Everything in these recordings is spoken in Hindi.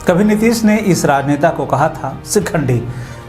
कभी नीतीश ने इस राजनेता को कहा था शिखंडी।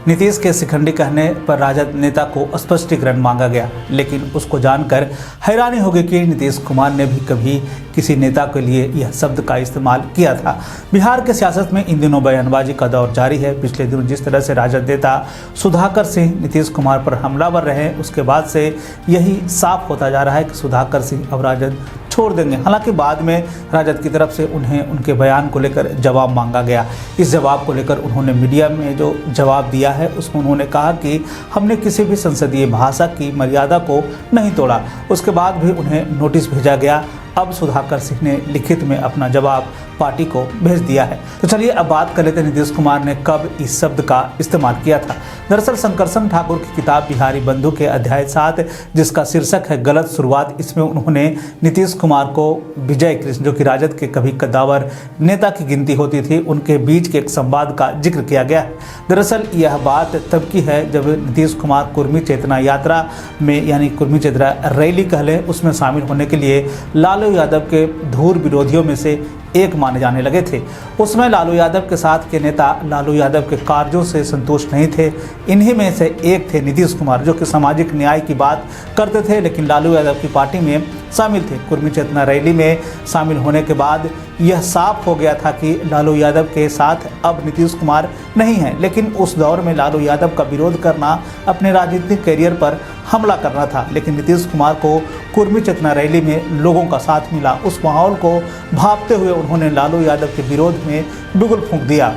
नीतीश के शिखंडी कहने पर राजद नेता को स्पष्टीकरण मांगा गया, लेकिन उसको जानकर हैरानी होगी कि नीतीश कुमार ने भी कभी किसी नेता के लिए यह शब्द का इस्तेमाल किया था। बिहार के सियासत में इन दिनों बयानबाजी का दौर जारी है। पिछले दिनों जिस तरह से राजद नेता सुधाकर सिंह नीतीश कुमार पर हमलावर रहे, उसके बाद से यही साफ होता जा रहा है कि सुधाकर सिंह अब राजद छोड़ देंगे। हालांकि बाद में राजद की तरफ से उन्हें उनके बयान को लेकर जवाब मांगा गया। इस जवाब को लेकर उन्होंने मीडिया में जो जवाब दिया है उसमें उन्होंने कहा कि हमने किसी भी संसदीय भाषा की मर्यादा को नहीं तोड़ा। उसके बाद भी उन्हें नोटिस भेजा गया। अब सुधाकर सिंह ने लिखित में अपना जवाब पार्टी को भेज दिया है। तो चलिए अब बात कर लेते हैं नीतीश कुमार ने कब इस शब्द का इस्तेमाल किया था। दरअसल शंकरसन ठाकुर की किताब बिहारी बंधु के अध्याय 7, जिसका शीर्षक है गलत शुरुआत, इसमें उन्होंने नीतीश कुमार को विजय कृष्ण, जो कि राजद के कभी कद्दावर नेता की गिनती होती थी, उनके बीच के एक संवाद का जिक्र किया गया है। दरअसल यह बात तब की है जब नीतीश कुमार कुर्मी चेतना यात्रा में, यानी कुर्मी चेतना रैली कह लें, उसमें शामिल होने के लिए लालू यादव के धूर विरोधियों में से एक माने जाने लगे थे। उसमें लालू यादव के साथ के नेता लालू यादव के कार्यों से संतुष्ट नहीं थे। इन्हीं में से एक थे नीतीश कुमार, जो कि सामाजिक न्याय की बात करते थे, लेकिन लालू यादव की पार्टी में शामिल थे। कुर्मी चेतना रैली में शामिल होने के बाद यह साफ हो गया था कि लालू यादव के साथ अब नीतीश कुमार नहीं है, लेकिन उस दौर में लालू यादव का विरोध करना अपने राजनीतिक करियर पर हमला करना था। लेकिन नीतीश कुमार को कुर्मी चेतना रैली में लोगों का साथ मिला। उस माहौल को भांपते हुए उन्होंने लालू यादव के विरोध में बिगुल फूंक दिया।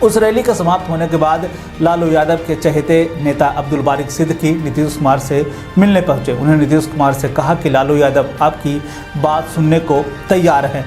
उस रैली का समाप्त होने के बाद लालू यादव के चहेते नेता अब्दुल बारिक सिद्दीकी नीतीश कुमार से मिलने पहुंचे। उन्होंने नीतीश कुमार से कहा कि लालू यादव आपकी बात सुनने को तैयार हैं,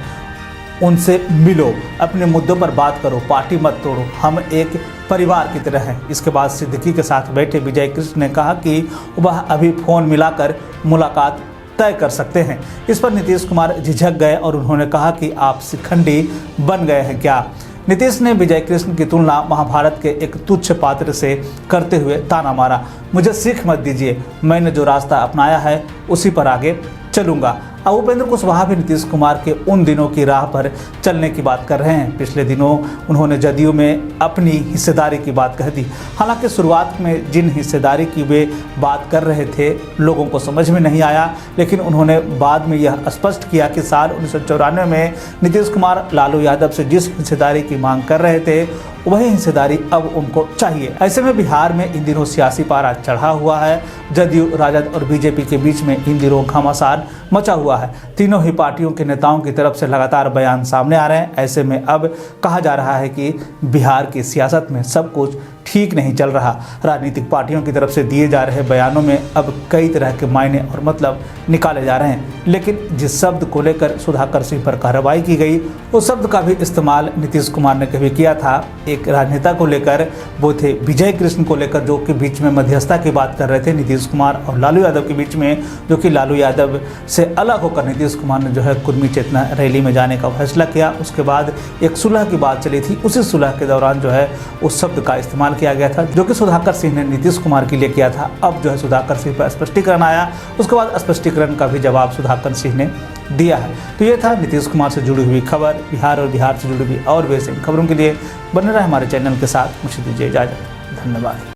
उनसे मिलो, अपने मुद्दों पर बात करो, पार्टी मत तोड़ो, हम एक परिवार की तरह हैं। इसके बाद सिद्दीकी के साथ बैठे विजय कृष्ण ने कहा कि वह अभी फ़ोन मिलाकर मुलाकात तय कर सकते हैं। इस पर नीतीश कुमार झिझक गए और उन्होंने कहा कि आप शिखंडी बन गए हैं क्या। नीतीश ने विजय कृष्ण की तुलना महाभारत के एक तुच्छ पात्र से करते हुए ताना मारा, मुझे सीख मत दीजिए, मैंने जो रास्ता अपनाया है उसी पर आगे चलूंगा। अब उपेंद्र कुशवाहा भी नीतीश कुमार के उन दिनों की राह पर चलने की बात कर रहे हैं। पिछले दिनों उन्होंने जदयू में अपनी हिस्सेदारी की बात कह दी। हालांकि शुरुआत में जिन हिस्सेदारी की वे बात कर रहे थे लोगों को समझ में नहीं आया, लेकिन उन्होंने बाद में यह स्पष्ट किया कि साल 1994 में नीतीश कुमार लालू यादव से जिस हिस्सेदारी की मांग कर रहे थे वही हिस्सेदारी अब उनको चाहिए। ऐसे में बिहार में इन दिनों सियासी पारा चढ़ा हुआ है। जदयू, राजद और बीजेपी के बीच में इन दिनों घमासान मचा हुआ है। तीनों ही पार्टियों के नेताओं की तरफ से लगातार बयान सामने आ रहे हैं। ऐसे में अब कहा जा रहा है कि बिहार की सियासत में सब कुछ ठीक नहीं चल रहा। राजनीतिक पार्टियों की तरफ से दिए जा रहे बयानों में अब कई तरह के मायने और मतलब निकाले जा रहे हैं, लेकिन जिस शब्द को लेकर सुधाकर सिंह पर कार्रवाई की गई उस शब्द का भी इस्तेमाल नीतीश कुमार ने कभी किया था। एक राजनेता को लेकर, वो थे विजय कृष्ण को लेकर, जो कि बीच में मध्यस्थता की बात कर रहे थे नीतीश कुमार और लालू यादव के बीच में, जो कि लालू यादव से अलग होकर नीतीश कुमार ने जो है कुर्मी चेतना रैली में जाने का फैसला किया। उसके बाद एक सुलह की बात चली थी, उसी सुलह के दौरान जो है उस शब्द का इस्तेमाल किया गया था, जो कि सुधाकर सिंह ने नीतीश कुमार के लिए किया था। अब जो है सुधाकर सिंह पर स्पष्टीकरण आया, उसके बाद स्पष्टीकरण का भी जवाब सुधाकर सिंह ने दिया है। तो ये था नीतीश कुमार से जुड़ी हुई खबर। बिहार और बिहार से जुड़ी हुई और वैसे खबरों के लिए बने रहे हमारे चैनल के साथ। मुझे दीजिए इजाजत। धन्यवाद।